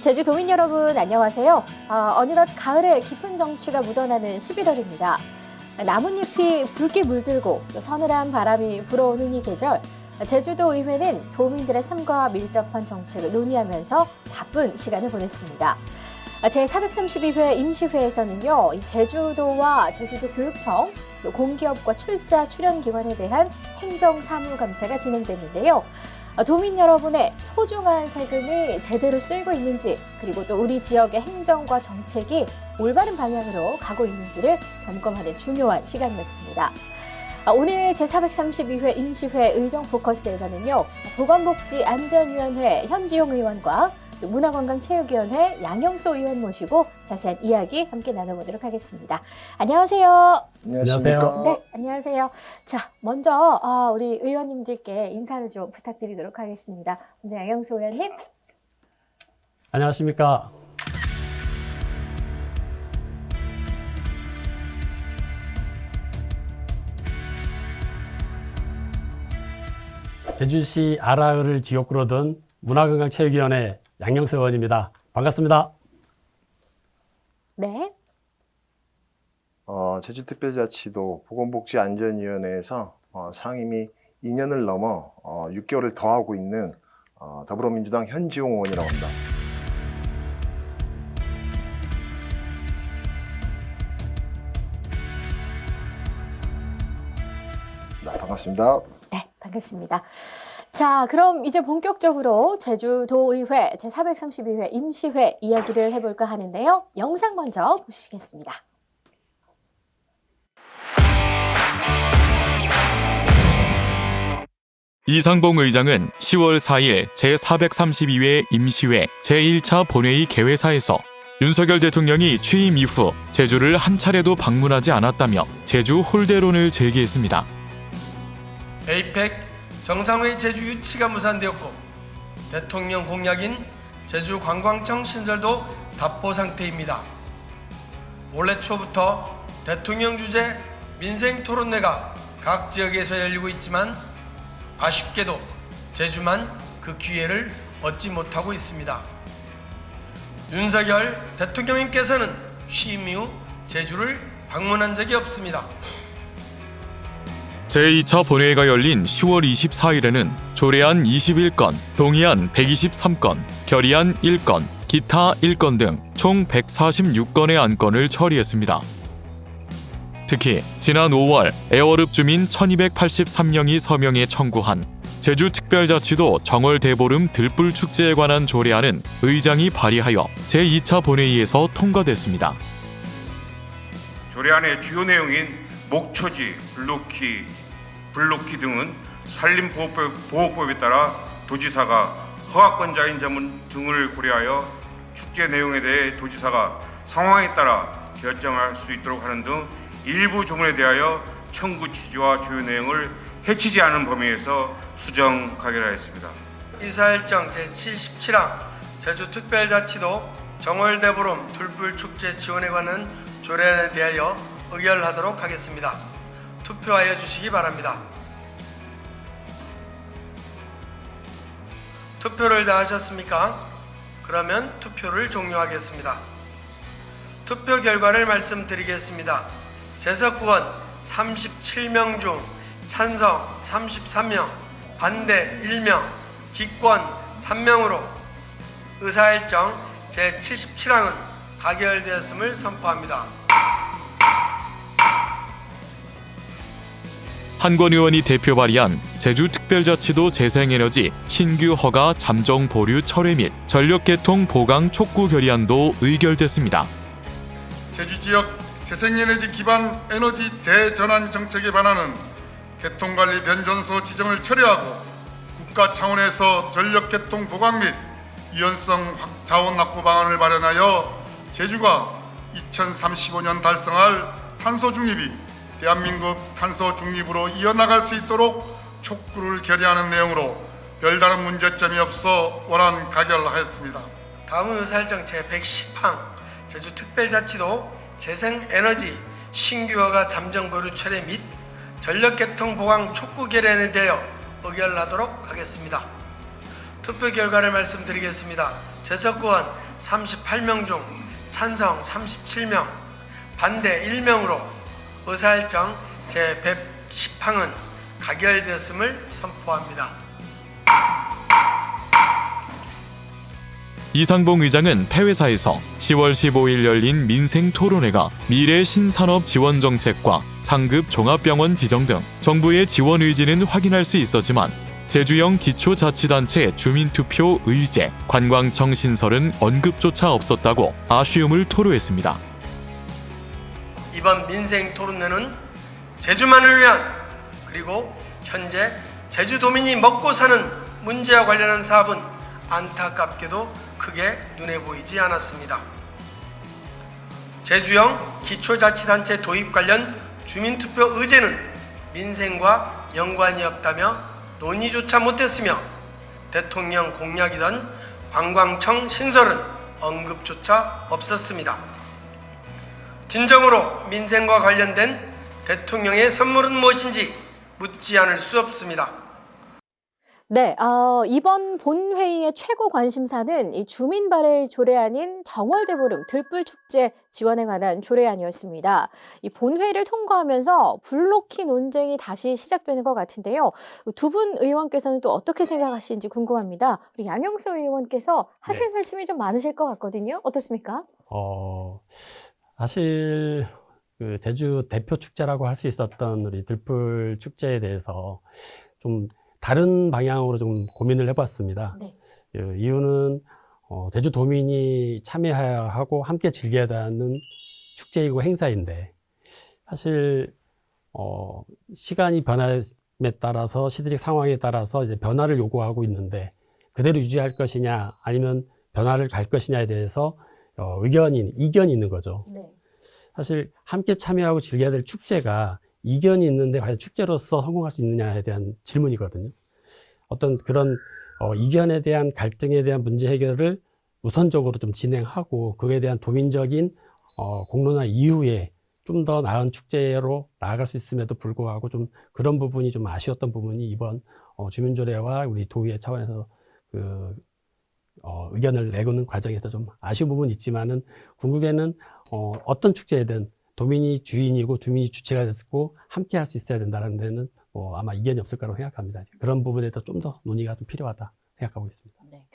제주도민 여러분 안녕하세요. 어느덧 가을의 깊은 정취가 묻어나는 11월입니다. 나뭇잎이 붉게 물들고 또 서늘한 바람이 불어오는 이 계절, 제주도 의회는 도민들의 삶과 밀접한 정책을 논의하면서 바쁜 시간을 보냈습니다. 제432회 임시회에서는요, 이 제주도와 제주도 교육청, 또 공기업과 출자 출연기관에 대한 행정사무감사가 진행됐는데요. 도민 여러분의 소중한 세금이 제대로 쓰이고 있는지, 그리고 또 우리 지역의 행정과 정책이 올바른 방향으로 가고 있는지를 점검하는 중요한 시간이었습니다. 오늘 제432회 임시회 의정포커스에서는요, 보건복지안전위원회 현지용 의원과 또 문화관광체육위원회 양영소 의원 모시고 자세한 이야기 함께 나눠보도록 하겠습니다. 안녕하세요. 안녕하십니까? 네, 안녕하세요. 자, 먼저 우리 의원님들께 인사를 좀 부탁드리도록 하겠습니다. 먼저 양영소 의원님. 안녕하십니까? 제주시 아라을 지역구로 둔 문화관광체육위원회 양영수 의원입니다. 반갑습니다. 네. 제주특별자치도 보건복지안전위원회에서 상임위 2년을 넘어 6개월을 더하고 있는 더불어민주당 현지용 의원이라고 합니다. 네, 반갑습니다. 네, 반갑습니다. 자, 그럼 이제 본격적으로 제주도의회 제432회 임시회 이야기를 해볼까 하는데요. 영상 먼저 보시겠습니다. 이상봉 의장은 10월 4일 제432회 임시회 제1차 본회의 개회사에서 윤석열 대통령이 취임 이후 제주를 한 차례도 방문하지 않았다며 제주 홀대론을 제기했습니다. 에이펙 정상회의 제주 유치가 무산되었고 대통령 공약인 제주 관광청 신설도 답보 상태입니다. 올해 초부터 대통령 주재 민생 토론회가 각 지역에서 열리고 있지만 아쉽게도 제주만 그 기회를 얻지 못하고 있습니다. 윤석열 대통령님께서는 취임 이후 제주를 방문한 적이 없습니다. 제2차 본회의가 열린 10월 24일에는 조례안 21건, 동의안 123건, 결의안 1건, 기타 1건 등 총 146건의 안건을 처리했습니다. 특히 지난 5월 애월읍 주민 1283명이 서명에 청구한 제주특별자치도 정월대보름 들불축제에 관한 조례안은 의장이 발의하여 제2차 본회의에서 통과됐습니다. 조례안의 주요 내용인 목초지, 블로키 등은 산림보호법에 따라 도지사가 허가권자인 점 등을 고려하여 축제 내용에 대해 도지사가 상황에 따라 결정할 수 있도록 하는 등 일부 조문에 대하여 청구 취지와 주요 내용을 해치지 않은 범위에서 수정 가결하였습니다. 이사일정 제77항 제주특별자치도 정월대보름 들불축제 지원에 관한 조례안에 대하여 의결하도록 하겠습니다. 투표하여 주시기 바랍니다. 투표를 다 하셨습니까? 그러면 투표를 종료하겠습니다. 투표 결과를 말씀드리겠습니다. 재석구원 37명 중 찬성 33명, 반대 1명, 기권 3명으로 의사일정 제77항은 가결되었음을 선포합니다. 한권 의원이 대표 발의한 제주특별자치도 재생에너지 신규 허가 잠정 보류 철회 및 전력개통 보강 촉구 결의안도 의결됐습니다. 제주 지역 재생에너지 기반 에너지 대전환 정책에 반하는 개통관리 변전소 지정을 철회하고 국가 차원에서 전력개통 보강 및 유연성 자원 확보 방안을 마련하여 제주가 2035년 달성할 탄소 중립이 대한민국 탄소 중립으로 이어나갈 수 있도록 촉구를 결의하는 내용으로 별다른 문제점이 없어 원안 가결하였습니다. 다음은 의사일정 제110항 제주특별자치도 재생에너지 신규허가 잠정보류 철회 및 전력개통 보강 촉구 결의안에 대하여 의결하도록 하겠습니다. 투표 결과를 말씀드리겠습니다. 재석구원 38명 중 찬성 37명, 반대 1명으로 의사일정 제110항은 가결되었음을 선포합니다. 이상봉 의장은 폐회사에서 10월 15일 열린 민생토론회가 미래 신산업 지원 정책과 상급 종합병원 지정 등 정부의 지원 의지는 확인할 수 있었지만 제주형 기초자치단체 주민투표 의제, 관광청 신설은 언급조차 없었다고 아쉬움을 토로했습니다. 이번 민생토론회는 제주만을 위한, 그리고 현재 제주도민이 먹고 사는 문제와 관련한 사업은 안타깝게도 크게 눈에 보이지 않았습니다. 제주형 기초자치단체 도입 관련 주민투표 의제는 민생과 연관이 없다며 논의조차 못했으며 대통령 공약이던 관광청 신설은 언급조차 없었습니다. 진정으로 민생과 관련된 대통령의 선물은 무엇인지 묻지 않을 수 없습니다. 네, 이번 본회의의 최고 관심사는 이 주민 발의 조례안인 정월대보름 들불축제 지원에 관한 조례안이었습니다. 이 본회의를 통과하면서 블로키 논쟁이 다시 시작되는 것 같은데요. 두 분 의원께서는 또 어떻게 생각하시는지 궁금합니다. 우리 양영수 의원께서 하실 말씀이 좀 많으실 것 같거든요. 어떻습니까? 사실 그 제주 대표 축제라고 할 수 있었던 우리 들불 축제에 대해서 좀 다른 방향으로 좀 고민을 해봤습니다. 네. 이유는 제주 도민이 참여해야 하고 함께 즐겨야 하는 축제이고 행사인데 사실 시간이 변함에 따라서 시대적 상황에 따라서 이제 변화를 요구하고 있는데 그대로 유지할 것이냐 아니면 변화를 갈 것이냐에 대해서 이견이 있는 거죠. 네. 사실 함께 참여하고 즐겨야 될 축제가 이견이 있는데 과연 축제로서 성공할 수 있느냐에 대한 질문이거든요. 어떤 그런 이견에 대한 갈등에 대한 문제 해결을 우선적으로 좀 진행하고 그에 대한 도민적인 공론화 이후에 좀 더 나은 축제로 나아갈 수 있음에도 불구하고 좀 그런 부분이 좀 아쉬웠던 부분이 이번 주민조례와 우리 도의회 차원에서 의견을 내고는 과정에서 좀 아쉬운 부분이 있지만은 궁극에는 어떤 축제든 도민이 주인이고 주민이 주체가 됐고 함께 할 수 있어야 된다는 데는 아마 이견이 없을 거라고 생각합니다. 그런 부분에서 좀 더 논의가 좀 필요하다 생각하고 있습니다. 네.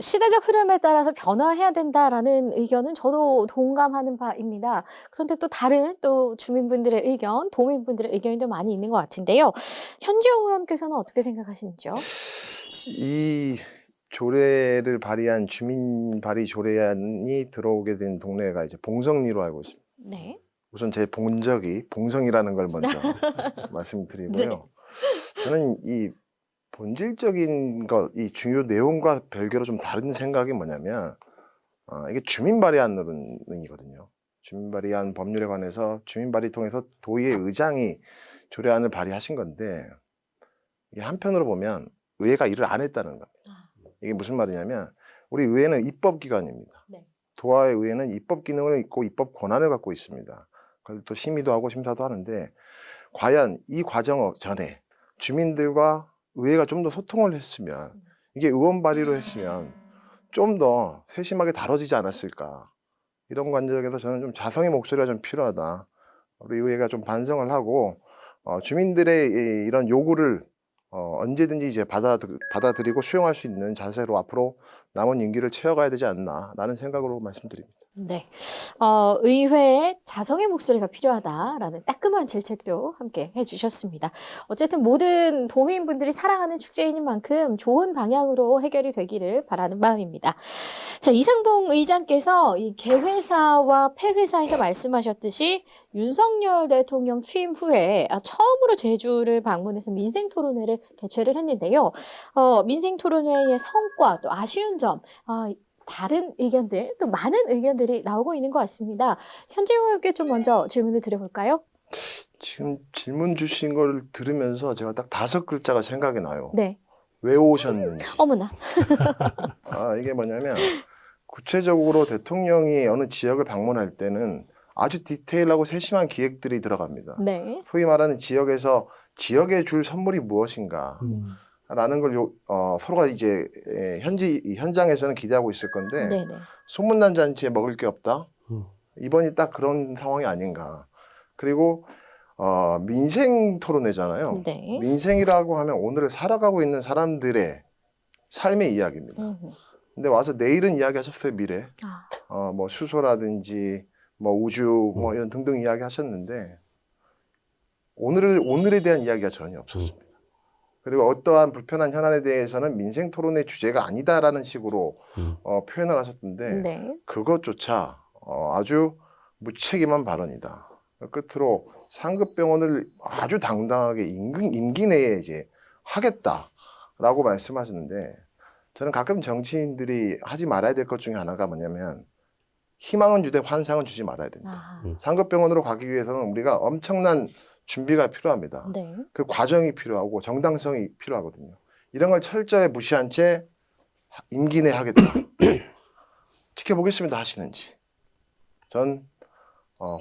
시대적 흐름에 따라서 변화해야 된다라는 의견은 저도 동감하는 바입니다. 그런데 또 다른 또 주민분들의 의견, 도민분들의 의견이 더 많이 있는 것 같은데요. 현지영 의원께서는 어떻게 생각하시는지요? 이 조례를 발의한 주민 발의 조례안이 들어오게 된 동네가 이제 봉성리로 알고 있습니다. 네. 우선 제 본적이 봉성이라는 걸 먼저 말씀드리고요. 네. 저는 이 본질적인 것, 이 중요 내용과 별개로 좀 다른 생각이 뭐냐면 이게 주민 발의안이거든요. 주민 발의안 법률에 관해서 주민 발의 통해서 도의회 의장이 조례안을 발의하신 건데 이게 한편으로 보면 의회가 일을 안 했다는 겁니다. 이게 무슨 말이냐면 우리 의회는 입법기관입니다. 네. 도하의 의회는 입법 기능을 있고 입법 권한을 갖고 있습니다. 그래서 또 심의도 하고 심사도 하는데 과연 이 과정 전에 주민들과 의회가 좀 더 소통을 했으면 이게 의원 발의로 했으면 좀 더 세심하게 다뤄지지 않았을까. 이런 관점에서 저는 좀 자성의 목소리가 좀 필요하다. 우리 의회가 좀 반성을 하고 주민들의 이런 요구를 언제든지 이제 받아들이고 수용할 수 있는 자세로 앞으로 남은 임기를 채워가야 되지 않나라는 생각으로 말씀드립니다. 네. 의회에 자성의 목소리가 필요하다라는 따끔한 질책도 함께 해주셨습니다. 어쨌든 모든 도민분들이 사랑하는 축제인 만큼 좋은 방향으로 해결이 되기를 바라는 마음입니다. 자, 이상봉 의장께서 이 개회사와 폐회사에서 말씀하셨듯이 윤석열 대통령 취임 후에 처음으로 제주를 방문해서 민생토론회를 개최를 했는데요. 민생토론회의 성과 또 아쉬운 점, 다른 의견들, 또 많은 의견들이 나오고 있는 것 같습니다. 현지영 의원께 좀 먼저 질문을 드려볼까요? 지금 질문 주신 걸 들으면서 제가 딱 5글자가 생각이 나요. 네. 왜 오셨는지. 어머나. 이게 뭐냐면 구체적으로 대통령이 어느 지역을 방문할 때는 아주 디테일하고 세심한 기획들이 들어갑니다. 네. 소위 말하는 지역에서 지역에 줄 선물이 무엇인가. 라는 걸 서로가 이제 현장에서는 기대하고 있을 건데 네네. 소문난 잔치에 먹을 게 없다. 음. 이번이 딱 그런 상황이 아닌가. 그리고 민생 토론회잖아요. 네. 민생이라고 하면 오늘을 살아가고 있는 사람들의 삶의 이야기입니다. 음흠. 근데 와서 내일은 이야기하셨어요, 미래. 아, 뭐 수소라든지 뭐 우주 뭐 이런 등등 이야기하셨는데 오늘에 대한 이야기가 전혀 없었습니다. 그리고 어떠한 불편한 현안에 대해서는 민생 토론의 주제가 아니다라는 식으로 표현을 하셨던데 네. 그것조차 아주 무책임한 발언이다. 끝으로 상급병원을 아주 당당하게 임기 내에 이제 하겠다라고 말씀하시는데 저는 가끔 정치인들이 하지 말아야 될 것 중에 하나가 뭐냐면 희망은 주되 환상은 주지 말아야 된다. 아하. 상급병원으로 가기 위해서는 우리가 엄청난 준비가 필요합니다. 네. 그 과정이 필요하고 정당성이 필요하거든요. 이런 걸 철저히 무시한 채 임기 내 하겠다. 지켜보겠습니다 하시는지. 전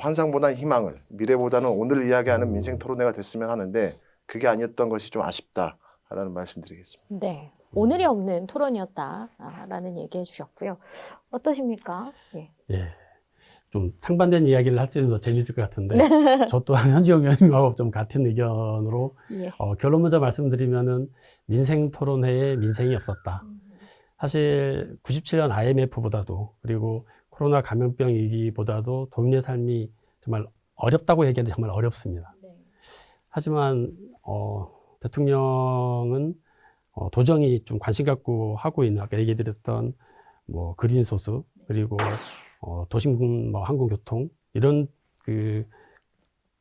환상보다는 희망을, 미래보다는 오늘을 이야기하는 민생 토론회가 됐으면 하는데 그게 아니었던 것이 좀 아쉽다라는 말씀드리겠습니다. 네. 오늘이 없는 토론이었다라는 얘기해 주셨고요. 어떠십니까? 예. 예. 좀 상반된 이야기를 할 수 있는 더 재밌을 것 같은데 저 또한 현지영 의원님하고 좀 같은 의견으로 예. 결론 먼저 말씀드리면은 민생 토론회에 민생이 없었다. 사실 97년 IMF보다도 그리고 코로나 감염병 위기보다도 도민의 삶이 정말 어렵다고 얘기해도 정말 어렵습니다. 네. 하지만 대통령은 도정이 좀 관심 갖고 하고 있는 아까 얘기 드렸던 뭐 그린 소스 그리고 도심 뭐 항공교통 이런 그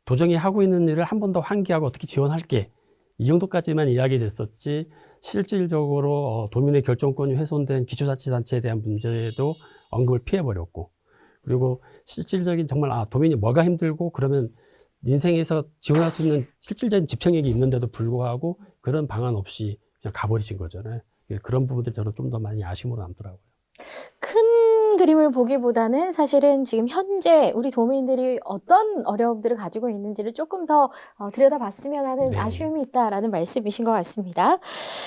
도정이 하고 있는 일을 한 번 더 환기하고 어떻게 지원할게 이 정도까지만 이야기됐었지 실질적으로 도민의 결정권이 훼손된 기초자치단체에 대한 문제도 언급을 피해버렸고 그리고 실질적인 정말 도민이 뭐가 힘들고 그러면 인생에서 지원할 수 있는 실질적인 집행력이 있는데도 불구하고 그런 방안 없이 그냥 가버리신 거잖아요. 그런 부분들이 저는 좀 더 많이 아쉬움으로 남더라고요. 큰 그림을 보기보다는 사실은 지금 현재 우리 도민들이 어떤 어려움들을 가지고 있는지를 조금 더 들여다봤으면 하는 네. 아쉬움이 있다라는 말씀이신 것 같습니다.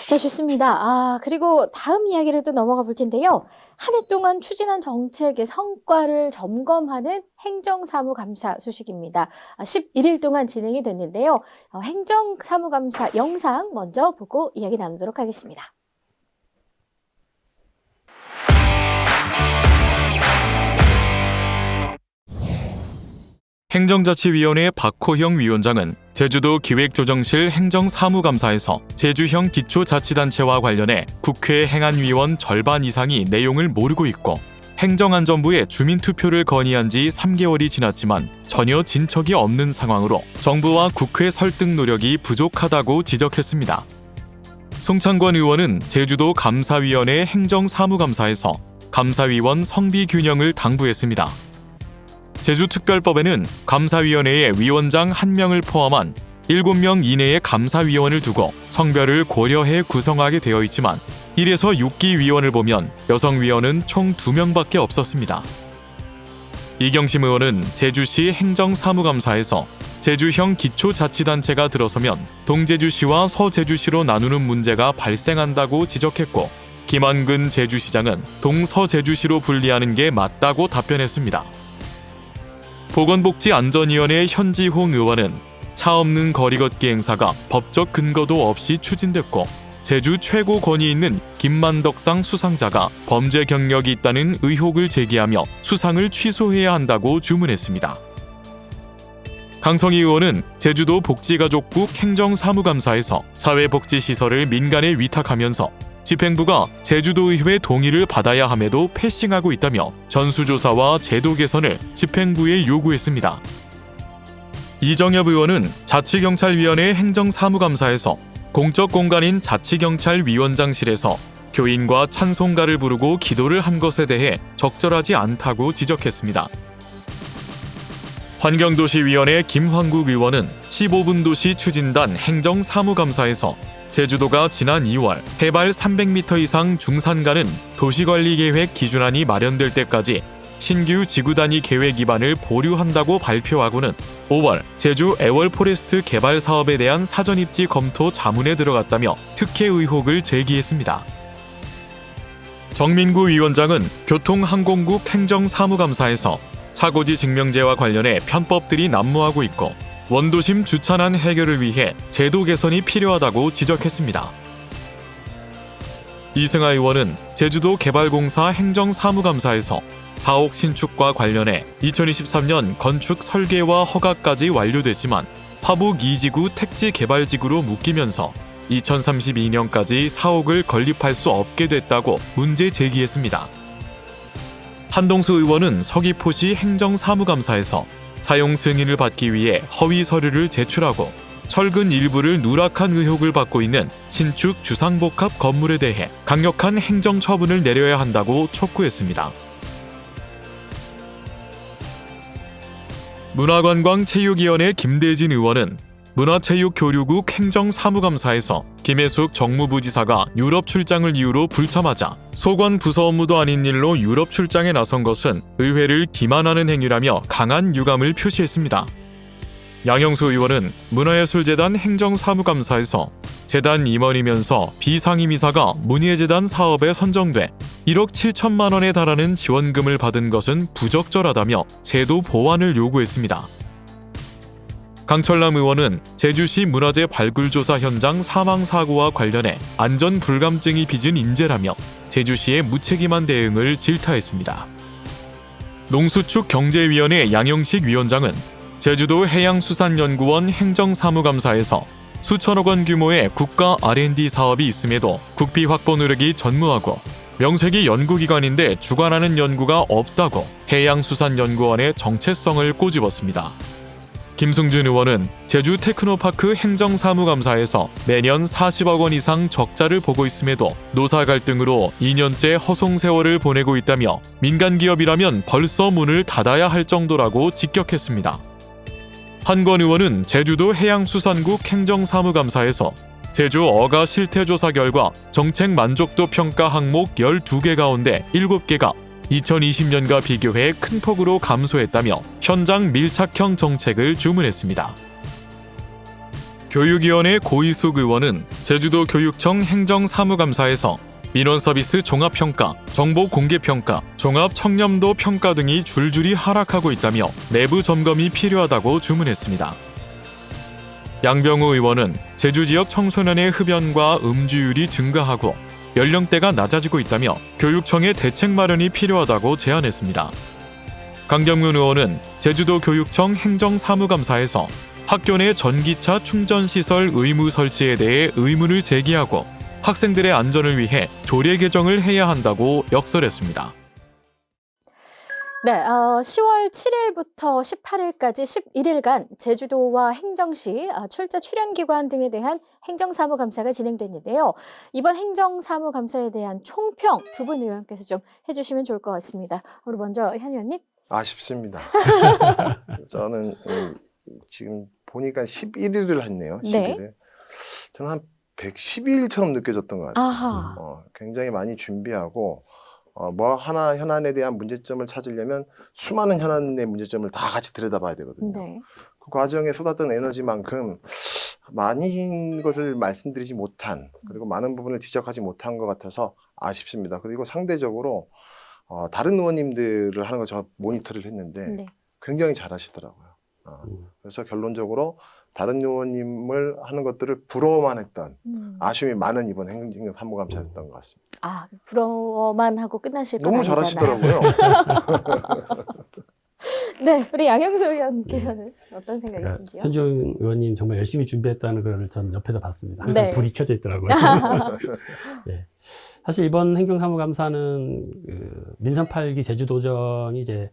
자, 좋습니다. 그리고 다음 이야기를 또 넘어가 볼 텐데요. 한 해 동안 추진한 정책의 성과를 점검하는 행정사무감사 소식입니다. 11일 동안 진행이 됐는데요. 행정사무감사 영상 먼저 보고 이야기 나누도록 하겠습니다. 행정자치위원회 박호형 위원장은 제주도 기획조정실 행정사무감사에서 제주형 기초자치단체와 관련해 국회 행안위원 절반 이상이 내용을 모르고 있고 행정안전부에 주민투표를 건의한 지 3개월이 지났지만 전혀 진척이 없는 상황으로 정부와 국회 설득 노력이 부족하다고 지적했습니다. 송창권 의원은 제주도 감사위원회 행정사무감사에서 감사위원 성비 균형을 당부했습니다. 제주특별법에는 감사위원회에 위원장 1명을 포함한 7명 이내의 감사위원을 두고 성별을 고려해 구성하게 되어 있지만 1에서 6기 위원을 보면 여성 위원은 총 2명밖에 없었습니다. 이경심 의원은 제주시 행정사무감사에서 제주형 기초자치단체가 들어서면 동제주시와 서제주시로 나누는 문제가 발생한다고 지적했고 김한근 제주시장은 동서제주시로 분리하는 게 맞다고 답변했습니다. 보건복지안전위원회 현지홍 의원은 차 없는 거리 걷기 행사가 법적 근거도 없이 추진됐고 제주 최고 권위 있는 김만덕상 수상자가 범죄 경력이 있다는 의혹을 제기하며 수상을 취소해야 한다고 주문했습니다. 강성희 의원은 제주도 복지가족국 행정사무감사에서 사회복지시설을 민간에 위탁하면서 집행부가 제주도의회 동의를 받아야 함에도 패싱하고 있다며 전수조사와 제도 개선을 집행부에 요구했습니다. 이정엽 의원은 자치경찰위원회 행정사무감사에서 공적 공간인 자치경찰위원장실에서 교인과 찬송가를 부르고 기도를 한 것에 대해 적절하지 않다고 지적했습니다. 환경도시위원회 김황국 의원은 15분 도시 추진단 행정사무감사에서 제주도가 지난 2월 해발 300m 이상 중산가는 도시관리계획 기준안이 마련될 때까지 신규 지구 단위 계획 기반을 보류한다고 발표하고는 5월 제주 애월 포레스트 개발 사업에 대한 사전 입지 검토 자문에 들어갔다며 특혜 의혹을 제기했습니다. 정민구 위원장은 교통항공국 행정사무감사에서 차고지 증명제와 관련해 편법들이 난무하고 있고 원도심 주차난 해결을 위해 제도 개선이 필요하다고 지적했습니다. 이승하 의원은 제주도 개발공사 행정사무감사에서 사옥 신축과 관련해 2023년 건축 설계와 허가까지 완료됐지만 화북 2지구 택지 개발지구로 묶이면서 2032년까지 사옥을 건립할 수 없게 됐다고 문제 제기했습니다. 한동수 의원은 서귀포시 행정사무감사에서 사용 승인을 받기 위해 허위 서류를 제출하고 철근 일부를 누락한 의혹을 받고 있는 신축 주상복합 건물에 대해 강력한 행정 처분을 내려야 한다고 촉구했습니다. 문화관광체육위원회 김대진 의원은 문화체육교류국 행정사무감사에서 김혜숙 정무부지사가 유럽 출장을 이유로 불참하자 소관 부서 업무도 아닌 일로 유럽 출장에 나선 것은 의회를 기만하는 행위라며 강한 유감을 표시했습니다. 양영수 의원은 문화예술재단 행정사무감사에서 재단 임원이면서 비상임이사가 문예재단 사업에 선정돼 1억 7천만 원에 달하는 지원금을 받은 것은 부적절하다며 제도 보완을 요구했습니다. 강철남 의원은 제주시 문화재 발굴조사 현장 사망사고와 관련해 안전불감증이 빚은 인재라며 제주시의 무책임한 대응을 질타했습니다. 농수축 경제위원회 양영식 위원장은 제주도 해양수산연구원 행정사무감사에서 수천억 원 규모의 국가 R&D 사업이 있음에도 국비 확보 노력이 전무하고 명색이 연구기관인데 주관하는 연구가 없다고 해양수산연구원의 정체성을 꼬집었습니다. 김승준 의원은 제주 테크노파크 행정사무감사에서 매년 40억 원 이상 적자를 보고 있음에도 노사 갈등으로 2년째 허송 세월을 보내고 있다며 민간 기업이라면 벌써 문을 닫아야 할 정도라고 직격했습니다. 한권 의원은 제주도 해양수산국 행정사무감사에서 제주 어가 실태조사 결과 정책 만족도 평가 항목 12개 가운데 7개가 2020년과 비교해 큰 폭으로 감소했다며 현장 밀착형 정책을 주문했습니다. 교육위원회 고이숙 의원은 제주도 교육청 행정사무감사에서 민원서비스 종합평가, 정보공개평가, 종합청렴도 평가 등이 줄줄이 하락하고 있다며 내부 점검이 필요하다고 주문했습니다. 양병우 의원은 제주 지역 청소년의 흡연과 음주율이 증가하고 연령대가 낮아지고 있다며 교육청의 대책 마련이 필요하다고 제안했습니다. 강경문 의원은 제주도 교육청 행정사무감사에서 학교 내 전기차 충전시설 의무 설치에 대해 의문을 제기하고 학생들의 안전을 위해 조례 개정을 해야 한다고 역설했습니다. 네, 10월 7일부터 18일까지 11일간 제주도와 행정시, 출제 출연기관 등에 대한 행정사무감사가 진행됐는데요. 이번 행정사무감사에 대한 총평 두 분 의원께서 좀 해주시면 좋을 것 같습니다. 우리 먼저 현 의원님. 아쉽습니다. 저는 지금 보니까 11일을 했네요. 11일. 네. 저는 한 112일처럼 느껴졌던 것 같아요. 아하. 굉장히 많이 준비하고 뭐 하나 현안에 대한 문제점을 찾으려면 수많은 현안의 문제점을 다 같이 들여다봐야 되거든요. 네. 그 과정에 쏟았던 에너지만큼 많은 것을 말씀드리지 못한, 그리고 많은 부분을 지적하지 못한 것 같아서 아쉽습니다. 그리고 상대적으로 다른 의원님들을 하는 거 제가 모니터를 했는데 네. 굉장히 잘하시더라고요. 그래서 결론적으로 다른 의원님을 하는 것들을 부러워만 했던 아쉬움이 많은 이번 행정사무감사였던 것 같습니다. 아, 부러워만 하고 끝나실 건 너무 아니잖아요. 잘하시더라고요. 네, 우리 양영수 의원께서는 어떤 생각이 그러니까 있으신지요? 현종 의원님 정말 열심히 준비했다는 걸 전 옆에서 봤습니다. 항상 네. 불이 켜져 있더라고요. 예. 사실 이번 행정사무감사는 민선 8기 제주도정이 이제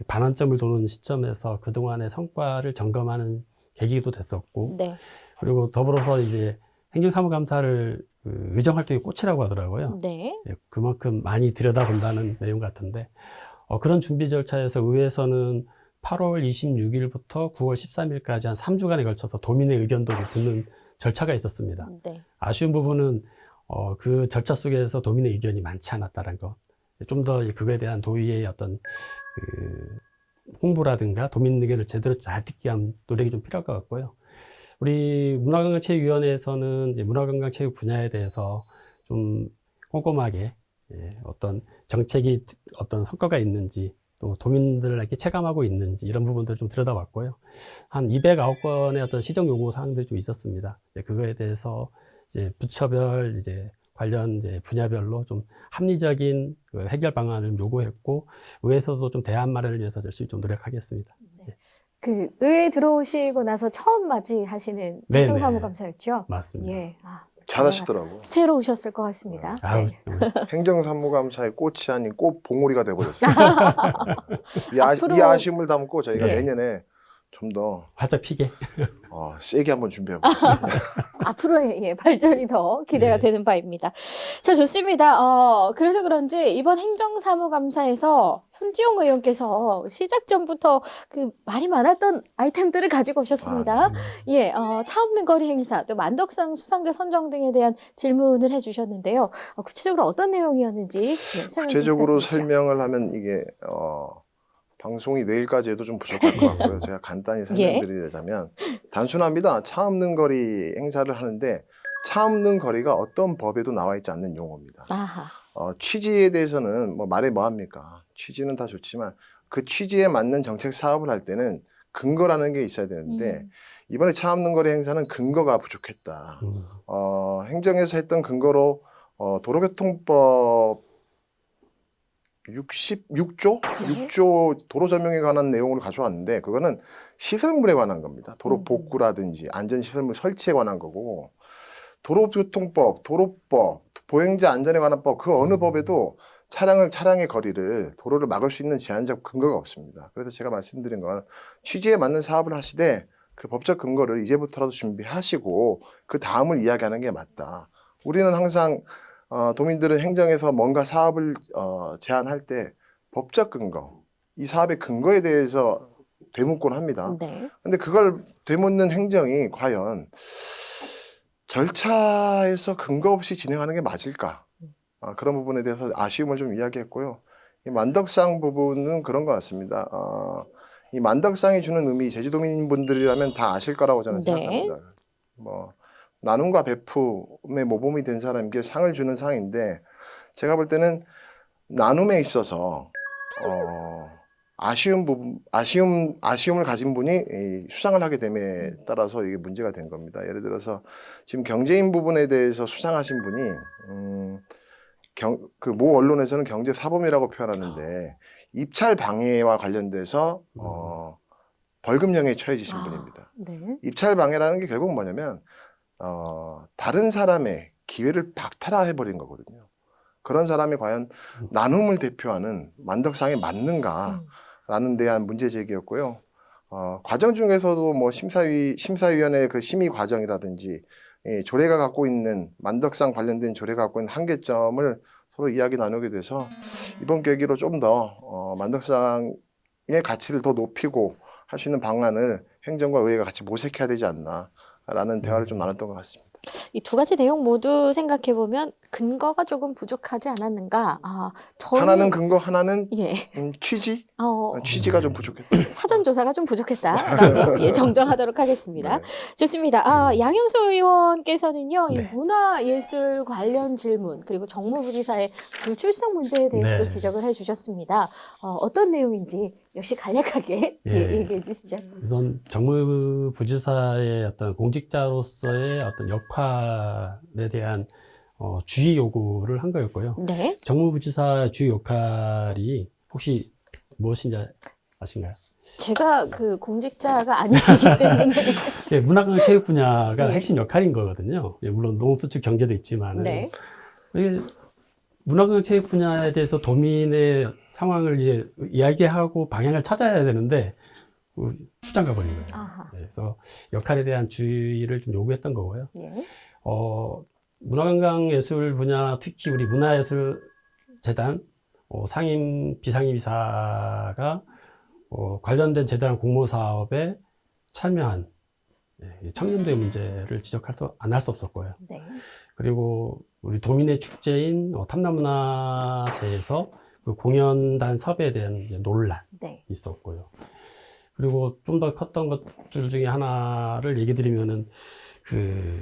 반환점을 도는 시점에서 그동안의 성과를 점검하는 계기도 됐었고, 네. 그리고 더불어서 이제 행정사무감사를 의정활동의 꽃이라고 하더라고요. 네. 예, 그만큼 많이 들여다본다는 내용 같은데, 그런 준비 절차에서 의회에서는 8월 26일부터 9월 13일까지 한 3주간에 걸쳐서 도민의 의견도 듣는 절차가 있었습니다. 네. 아쉬운 부분은 그 절차 속에서 도민의 의견이 많지 않았다는 것. 좀 더 그거에 대한 도의의 어떤 그 홍보라든가 도민 의견을 제대로 잘 듣게 하는 노력이 좀 필요할 것 같고요. 우리 문화관광체육위원회에서는 이제 문화관광체육 분야에 대해서 좀 꼼꼼하게 어떤 정책이 어떤 성과가 있는지 또 도민들을 이렇게 체감하고 있는지 이런 부분들을 좀 들여다봤고요. 한 209건의 어떤 시정 요구 사항들이 좀 있었습니다. 그거에 대해서 이제 부처별 이제 관련 이제 분야별로 좀 합리적인 그 해결 방안을 요구했고 의회에서도 좀 대안 마련을 위해서 열심히 좀 노력하겠습니다. 그 의회 들어오시고 나서 처음 맞이하시는 네네. 행정사무감사였죠? 맞습니다. 예. 잘하시더라고. 새로 오셨을 것 같습니다. 아우, 네. 행정사무감사의 꽃이 아닌 꽃봉오리가 돼버렸어요. 이 앞으로- 아쉬움을 담고 저희가 예. 내년에 좀 더 활짝 피게. 세게 한번 준비해보겠습니다. 앞으로의 발전이 더 기대가 네. 되는 바입니다. 자, 좋습니다. 그래서 그런지 이번 행정사무감사에서 현지용 의원께서 시작 전부터 그 말이 많았던 아이템들을 가지고 오셨습니다. 예, 차 없는 거리 행사, 또 만덕상 수상대 선정 등에 대한 질문을 해주셨는데요. 구체적으로 어떤 내용이었는지 설명 좀 구체적으로 부탁드리죠. 설명을 하면 이게 방송이 내일까지 해도 좀 부족할 것 같고요. 제가 간단히 설명드리자면 단순합니다. 차 없는 거리 행사를 하는데 차 없는 거리가 어떤 법에도 나와 있지 않는 용어입니다. 아하. 취지에 대해서는 뭐 말해 뭐합니까? 취지는 다 좋지만 그 취지에 맞는 정책 사업을 할 때는 근거라는 게 있어야 되는데 이번에 차 없는 거리 행사는 근거가 부족했다. 행정에서 했던 근거로 도로교통법 6조 도로 점용에 관한 내용을 가져왔는데 그거는 시설물에 관한 겁니다. 도로 복구라든지 안전시설물 설치에 관한 거고 도로교통법, 도로법, 보행자 안전에 관한 법 그 어느 법에도 차량의 거리를 도로를 막을 수 있는 제한적 근거가 없습니다. 그래서 제가 말씀드린 건 취지에 맞는 사업을 하시되 그 법적 근거를 이제부터라도 준비하시고 그 다음을 이야기하는 게 맞다. 우리는 항상 도민들은 행정에서 뭔가 사업을 제안할 때 법적 근거, 이 사업의 근거에 대해서 되묻곤 합니다. 네. 근데 그걸 되묻는 행정이 과연 절차에서 근거 없이 진행하는 게 맞을까? 그런 부분에 대해서 아쉬움을 좀 이야기했고요. 이 만덕상 부분은 그런 것 같습니다. 이 만덕상이 주는 의미, 제주도민분들이라면 다 아실 거라고 저는 네. 생각합니다. 나눔과 베품의 모범이 된 사람에게 상을 주는 상인데 제가 볼 때는 나눔에 있어서 아쉬움을 가진 분이 이 수상을 하게 됨에 따라서 이게 문제가 된 겁니다. 예를 들어서 지금 경제인 부분에 대해서 수상하신 분이 그 모 언론에서는 경제 사범이라고 표현하는데 입찰 방해와 관련돼서 벌금형에 처해지신 분입니다. 네. 입찰 방해라는 게 결국 뭐냐면 다른 사람의 기회를 박탈해버린 거거든요. 그런 사람이 과연 나눔을 대표하는 만덕상에 맞는가라는 대한 문제 제기였고요. 과정 중에서도 뭐 심사위원회 그 심의 과정이라든지 조례가 갖고 있는 만덕상 관련된 조례가 갖고 있는 한계점을 서로 이야기 나누게 돼서 이번 계기로 좀 더 만덕상의 가치를 더 높이고 할 수 있는 방안을 행정과 의회가 같이 모색해야 되지 않나라는 대화를 좀 나눴던 것 같습니다. 이 두 가지 내용 모두 생각해 보면 근거가 조금 부족하지 않았는가? 하나는 근거, 하나는 예. 취지? 어, 취지가 좀 부족했다. 사전 조사가 좀 부족했다라고 예, 정정하도록 하겠습니다. 네. 좋습니다. 양영수 의원께서는요, 이 네. 문화예술 관련 질문 그리고 정무부지사의 불출석 문제에 대해서도 네. 지적을 해주셨습니다. 어떤 내용인지 역시 간략하게 예. 얘기해 주시죠. 우선 정무부지사의 어떤 공직자로서의 어떤 역할에 대한 주의 요구를 한 거였고요. 네. 정무부지사 주의 역할이 혹시 무엇인지 아신가요? 제가 그 공직자가 아니기 때문에 예, 문화관광체육 분야가 네. 핵심 역할인 거거든요. 예, 물론 농수축 경제도 있지만 네. 문화관광체육 분야에 대해서 도민의 상황을 이제 이야기하고 방향을 찾아야 되는데 출장 가버린 거예요. 아하. 그래서 역할에 대한 주의를 좀 요구했던 거고요. 예. 문화관광예술 분야, 특히 우리 문화예술재단 상임 비상임이사가 관련된 재단 공모사업에 참여한 청년도의 문제를 안 할 수 없었고요. 네. 그리고 우리 도민의 축제인 탐남문화제에서 그 공연단 섭외에 대한 이제 논란이 네. 있었고요. 그리고 좀 더 컸던 것들 중에 하나를 얘기 드리면은 그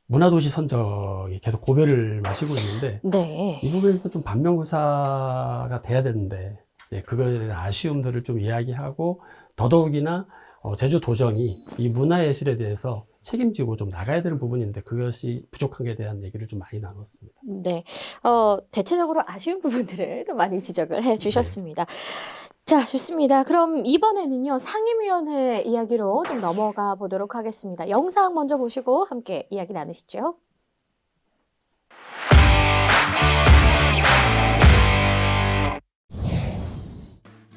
문화도시 선정이 계속 고배를 마시고 있는데 네. 이 부분에서 좀 반면교사가 돼야 되는데 그거에 대한 아쉬움들을 좀 이야기하고 더더욱이나 제주도정이 이 문화예술에 대해서 책임지고 좀 나가야 되는 부분인데 그것이 부족한 것에 대한 얘기를 좀 많이 나눴습니다. 네. 대체적으로 아쉬운 부분들을 또 많이 지적을 해 주셨습니다. 자, 좋습니다. 그럼 이번에는요, 상임위원회 이야기로 좀 넘어가 보도록 하겠습니다. 영상 먼저 보시고 함께 이야기 나누시죠.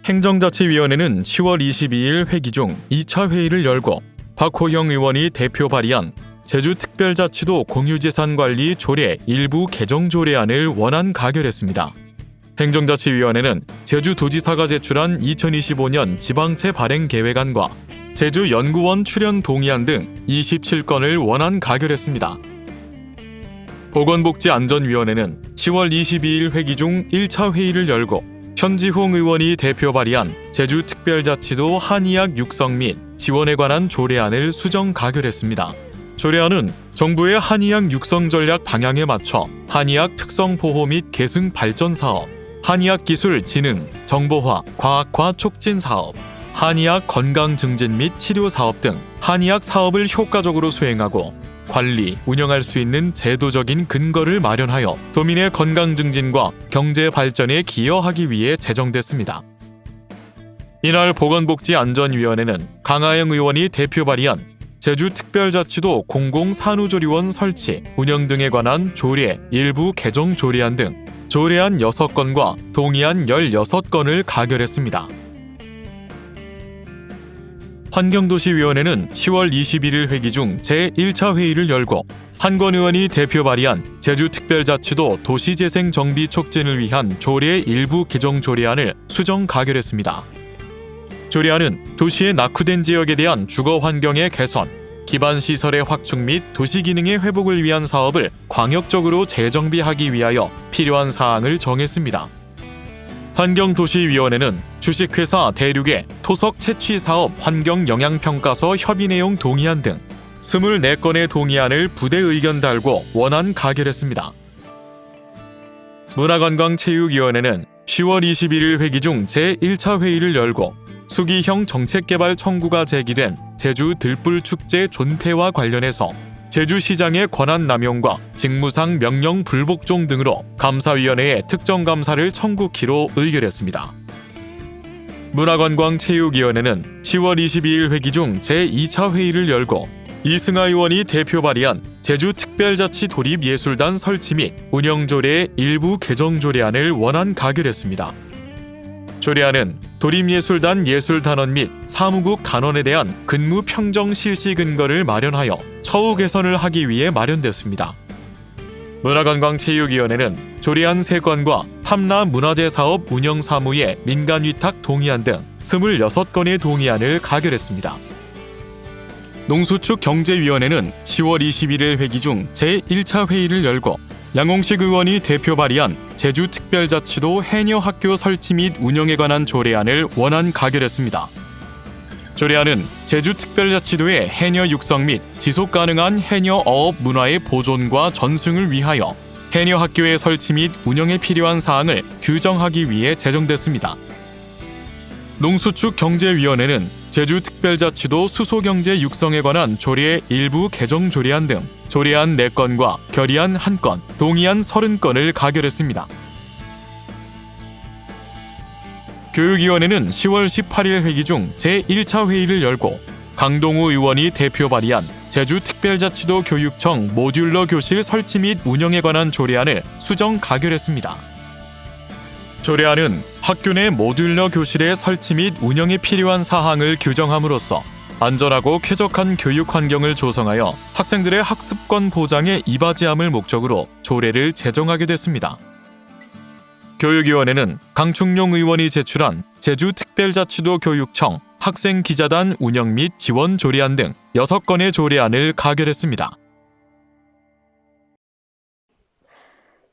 행정자치위원회는 10월 22일 회기 중 2차 회의를 열고 박호영 의원이 대표 발의한 제주특별자치도 공유재산관리 조례 일부 개정 조례안을 원안 가결했습니다. 행정자치위원회는 제주도지사가 제출한 2025년 지방채 발행 계획안과 제주연구원 출연 동의안 등 27건을 원안 가결했습니다. 보건복지안전위원회는 10월 22일 회기 중 1차 회의를 열고 현지홍 의원이 대표 발의한 제주특별자치도 한의학 육성 및 지원에 관한 조례안을 수정 가결했습니다. 조례안은 정부의 한의학 육성 전략 방향에 맞춰 한의학 특성 보호 및 계승 발전 사업, 한의학 기술 진흥, 정보화, 과학화 촉진 사업, 한의학 건강 증진 및 치료 사업 등 한의학 사업을 효과적으로 수행하고 관리, 운영할 수 있는 제도적인 근거를 마련하여 도민의 건강 증진과 경제 발전에 기여하기 위해 제정됐습니다. 이날 보건복지안전위원회는 강하영 의원이 대표 발의한 제주특별자치도 공공산후조리원 설치, 운영 등에 관한 조례 일부 개정 조례안 등 조례안 6건과 동의안 16건을 가결했습니다. 환경도시위원회는 10월 21일 회기 중 제1차 회의를 열고 한권 의원이 대표 발의한 제주특별자치도 도시재생 정비 촉진을 위한 조례 일부 개정 조례안을 수정 가결했습니다. 조례안은 도시의 낙후된 지역에 대한 주거 환경의 개선, 기반시설의 확충 및 도시기능의 회복을 위한 사업을 광역적으로 재정비하기 위하여 필요한 사항을 정했습니다. 환경도시위원회는 주식회사 대륙의 토석 채취 사업 환경영향평가서 협의 내용 동의안 등 24건의 동의안을 부대 의견 달고 원안 가결했습니다. 문화관광체육위원회는 10월 21일 회기 중 제1차 회의를 열고 수기형 정책개발 청구가 제기된 제주 들불축제 존폐와 관련해서 제주시장의 권한 남용과 직무상 명령 불복종 등으로 감사위원회에 특정 감사를 청구키로 의결했습니다. 문화관광체육위원회는 10월 22일 회기 중 제2차 회의를 열고 이승하 의원이 대표 발의한 제주특별자치 도립예술단 설치 및 운영조례 일부 개정 조례안을 원안 가결했습니다. 조례안은 도립예술단 예술단원 및 사무국 단원에 대한 근무 평정 실시 근거를 마련하여 처우 개선을 하기 위해 마련됐습니다. 문화관광체육위원회는 조례안 3건과 탐라 문화재 사업 운영 사무의 민간 위탁 동의안 등 26건의 동의안을 가결했습니다. 농수축경제위원회는 10월 21일 회기 중 제1차 회의를 열고 양홍식 의원이 대표 발의한 제주특별자치도 해녀학교 설치 및 운영에 관한 조례안을 원안 가결했습니다. 조례안은 제주특별자치도의 해녀 육성 및 지속가능한 해녀 어업 문화의 보존과 전승을 위하여 해녀학교의 설치 및 운영에 필요한 사항을 규정하기 위해 제정됐습니다. 농수축경제위원회는 제주특별자치도 수소경제 육성에 관한 조례 일부 개정 조례안 등 조례안 4건과 결의안 1건, 동의안 30건을 가결했습니다. 교육위원회는 10월 18일 회기 중 제1차 회의를 열고 강동우 의원이 대표 발의한 제주특별자치도 교육청 모듈러 교실 설치 및 운영에 관한 조례안을 수정 가결했습니다. 조례안은 학교 내 모듈러 교실의 설치 및 운영에 필요한 사항을 규정함으로써 안전하고 쾌적한 교육 환경을 조성하여 학생들의 학습권 보장에 이바지함을 목적으로 조례를 제정하게 됐습니다. 교육위원회는 강충룡 의원이 제출한 제주특별자치도 교육청 학생기자단 운영 및 지원 조례안 등 6건의 조례안을 가결했습니다.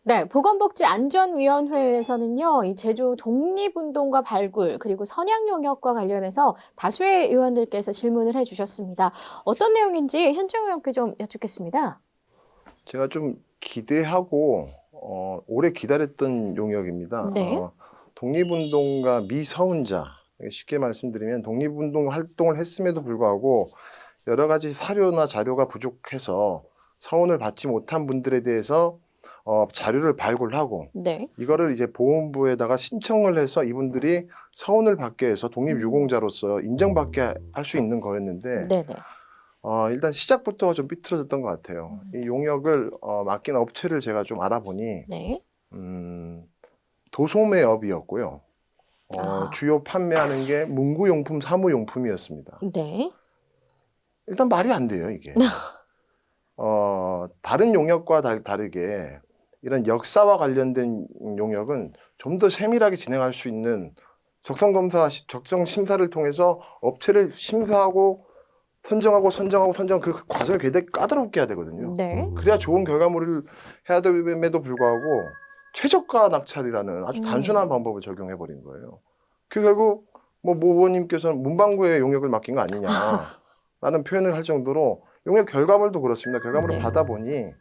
네, 보건복지안전위원회에서는요, 이 제주 독립운동과 발굴, 그리고 선양 용역과 관련해서 다수의 의원들께서 질문을 해주셨습니다. 어떤 내용인지 현정 의원께 좀 여쭙겠습니다. 제가 좀 기대하고 오래 기다렸던 용역입니다. 네. 독립운동가 미서운자, 쉽게 말씀드리면 독립운동 활동을 했음에도 불구하고 여러 가지 사료나 자료가 부족해서 서운을 받지 못한 분들에 대해서 자료를 발굴하고 네. 이거를 이제 보훈부에다가 신청을 해서 이분들이 서운을 받게 해서 독립유공자로서 인정받게 할 수 있는 거였는데 네네. 일단 시작부터 좀 삐뚤어졌던 것 같아요. 이 용역을 맡긴 업체를 제가 좀 알아보니 네. 도소매업이었고요. 아. 주요 판매하는 게 문구용품, 사무용품이었습니다. 네. 일단 말이 안 돼요, 이게. 다른 용역과 다르게 이런 역사와 관련된 용역은 좀 더 세밀하게 진행할 수 있는 적성검사, 적정심사를 통해서 업체를 심사하고 선정하고 그 과정을 굉장히 까다롭게 해야 되거든요. 네. 그래야 좋은 결과물을 해야 됨에도 불구하고 최저가 낙찰이라는 아주 단순한 방법을 적용해 버린 거예요. 그 결국 모 의원님께서는 문방구에 용역을 맡긴 거 아니냐라는 표현을 할 정도로 용역 결과물도 그렇습니다. 결과물을 네. 받아보니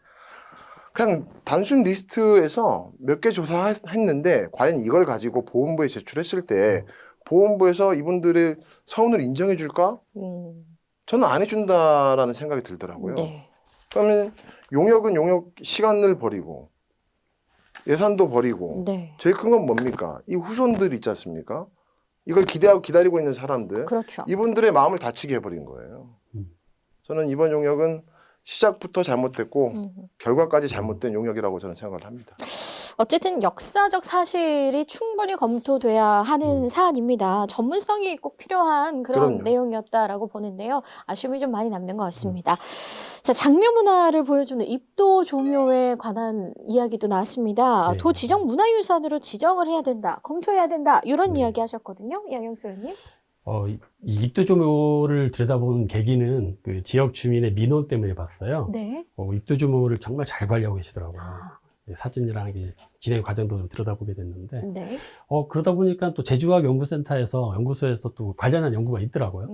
그냥 단순 리스트에서 몇 개 조사했는데 과연 이걸 가지고 보훈부에 제출했을 때 보훈부에서 이분들의 서운을 인정해 줄까? 저는 안 해준다라는 생각이 들더라고요. 네. 그러면 용역은 용역 시간을 버리고 예산도 버리고 네. 제일 큰 건 뭡니까? 이 후손들 있지 않습니까? 이걸 기대하고 기다리고 있는 사람들, 그렇죠. 이분들의 마음을 다치게 해버린 거예요. 저는 이번 용역은 시작부터 잘못됐고 결과까지 잘못된 용역이라고 저는 생각을 합니다. 어쨌든 역사적 사실이 충분히 검토돼야 하는 사안입니다. 전문성이 꼭 필요한 그런 그럼요. 내용이었다라고 보는데요. 아쉬움이 좀 많이 남는 것 같습니다. 자, 장묘 문화를 보여주는 입도 조묘에 관한 이야기도 나왔습니다. 네. 도 지정 문화유산으로 지정을 해야 된다, 검토해야 된다, 이런 네. 이야기 하셨거든요. 양영수 의원님. 이 입도조묘를 들여다보는 계기는 그 지역 주민의 민원 때문에 봤어요. 네. 입도조묘를 정말 잘 관리하고 계시더라고요. 사진이랑 이게 진행 과정도 좀 들여다보게 됐는데, 네. 그러다 보니까 또 연구소에서 또 관련한 연구가 있더라고요.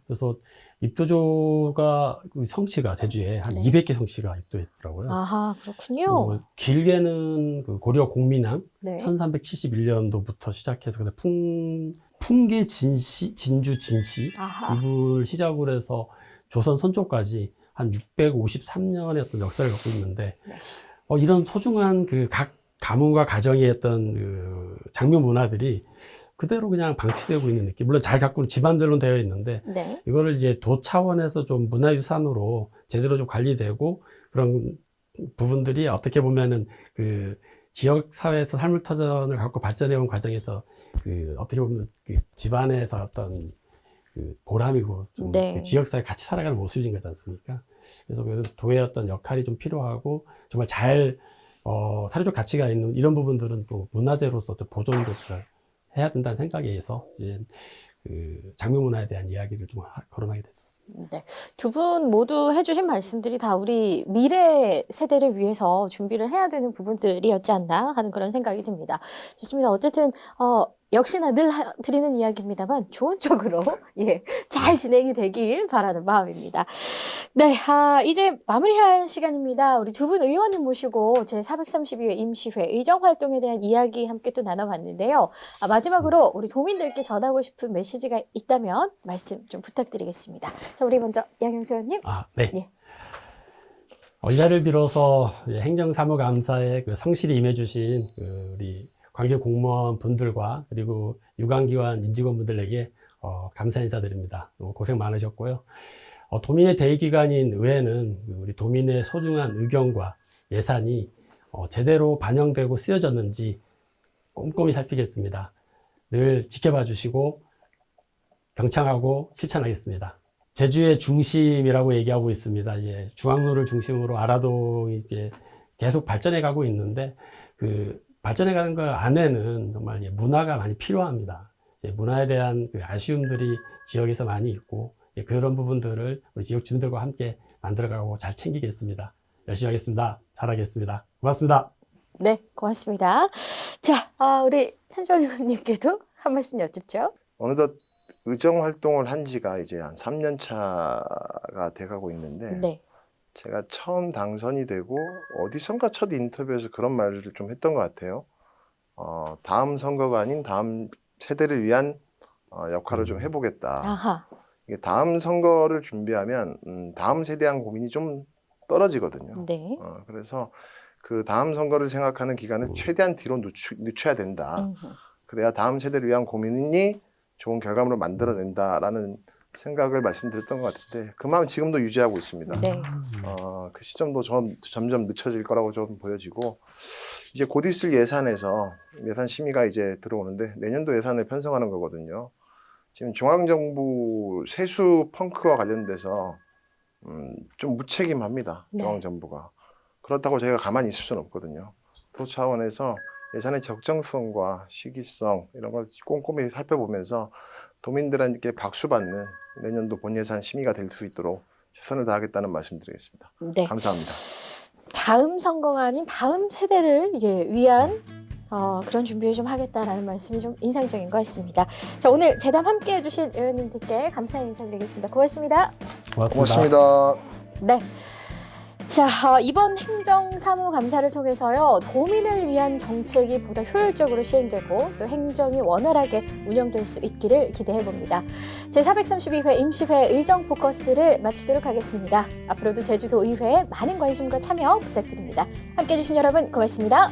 그래서 입도조가 그 성씨가 제주에 한 네. 200개 성씨가 입도했더라고요. 아하, 그렇군요. 길게는 그 고려 공민왕 네. 1371년도부터 시작해서 근데 풍계 진주 진씨 아하. 이분을 시작으로 해서 조선 선조까지 한 653년의 어떤 역사를 갖고 있는데 네. 이런 소중한 그 각 가문과 가정의 어떤 그 장묘 문화들이 그대로 그냥 방치되고 있는 느낌. 물론 잘 가꾸는 집안별로 되어 있는데 네. 이거를 이제 도 차원에서 좀 문화유산으로 제대로 좀 관리되고 그런 부분들이 어떻게 보면은 그 지역 사회에서 삶을 터전을 갖고 발전해 온 과정에서 그 어떻게 보면 그 집안에서 어떤 그 보람이고 좀 네. 그 지역사회 같이 살아가는 모습인 거지 않습니까? 그래서 도의 어떤 역할이 좀 필요하고 정말 잘 사회적 가치가 있는 이런 부분들은 또 문화재로서 좀 보존도 잘 해야 된다는 생각에 의해서 이제 그 장묘 문화에 대한 이야기를 좀 거론하게 됐었습니다. 네. 두 분 모두 해주신 말씀들이 다 우리 미래 세대를 위해서 준비를 해야 되는 부분들이었지 않나 하는 그런 생각이 듭니다. 좋습니다. 어쨌든 역시나 늘 드리는 이야기입니다만 좋은 쪽으로 잘 진행이 되길 바라는 마음입니다. 네, 이제 마무리할 시간입니다. 우리 두 분 의원님 모시고 제432회 임시회 의정 활동에 대한 이야기 함께 또 나눠봤는데요. 마지막으로 우리 도민들께 전하고 싶은 메시지가 있다면 말씀 좀 부탁드리겠습니다. 자, 우리 먼저 양영수 의원님. 네. 예. 이 자리를 빌어서 행정사무감사에 그 성실히 임해주신 그 우리 관계 공무원 분들과 그리고 유관기관 임직원분들에게 감사 인사드립니다. 너무 고생 많으셨고요. 도민의 대의기관인 의회는 우리 도민의 소중한 의견과 예산이 제대로 반영되고 쓰여졌는지 꼼꼼히 살피겠습니다. 늘 지켜봐 주시고 경청하고 실천하겠습니다. 제주의 중심이라고 얘기하고 있습니다. 이제 중앙로를 중심으로 아라동이 이제 계속 발전해 가고 있는데 그 발전해 가는 것 안에는 정말 문화가 많이 필요합니다. 문화에 대한 그 아쉬움들이 지역에서 많이 있고 그런 부분들을 우리 지역 주민들과 함께 만들어가고 잘 챙기겠습니다. 열심히 하겠습니다. 잘하겠습니다. 고맙습니다. 네, 고맙습니다. 자, 우리 현주원 의원님께도 한 말씀 여쭙죠. 어느덧 의정 활동을 한 지가 이제 한 3년 차가 돼가고 있는데 네. 제가 처음 당선이 되고 어디선가 첫 인터뷰에서 그런 말을 좀 했던 것 같아요. 다음 선거가 아닌 다음 세대를 위한 역할을 좀 해보겠다. 아하. 이게 다음 선거를 준비하면 다음 세대에 대한 고민이 좀 떨어지거든요. 네. 그래서 그 다음 선거를 생각하는 기간을 최대한 뒤로 늦춰야 된다. 그래야 다음 세대를 위한 고민이 좋은 결과물을 만들어낸다라는 생각을 말씀드렸던 것 같은데 그 마음 지금도 유지하고 있습니다. 네. 그 시점도 점점 늦춰질 거라고 좀 보여지고 이제 곧 있을 예산에서 예산 심의가 이제 들어오는데 내년도 예산을 편성하는 거거든요. 지금 중앙정부 세수 펑크와 관련돼서 좀 무책임합니다. 네. 중앙정부가. 그렇다고 저희가 가만히 있을 수는 없거든요. 도 차원에서 예산의 적정성과 시기성 이런 걸 꼼꼼히 살펴보면서 도민들에게 박수받는 내년도 본예산 심의가 될 수 있도록 최선을 다하겠다는 말씀드리겠습니다. 네. 감사합니다. 다음 선거가 아닌 다음 세대를 위한 그런 준비를 좀 하겠다라는 말씀이 좀 인상적인 것 같습니다. 자, 오늘 대담 함께 해주신 의원님들께 감사 인사드리겠습니다. 고맙습니다. 고맙습니다. 네. 자, 이번 행정사무감사를 통해서요, 도민을 위한 정책이 보다 효율적으로 시행되고 또 행정이 원활하게 운영될 수 있기를 기대해봅니다. 제432회 임시회 의정 포커스를 마치도록 하겠습니다. 앞으로도 제주도 의회에 많은 관심과 참여 부탁드립니다. 함께해 주신 여러분 고맙습니다.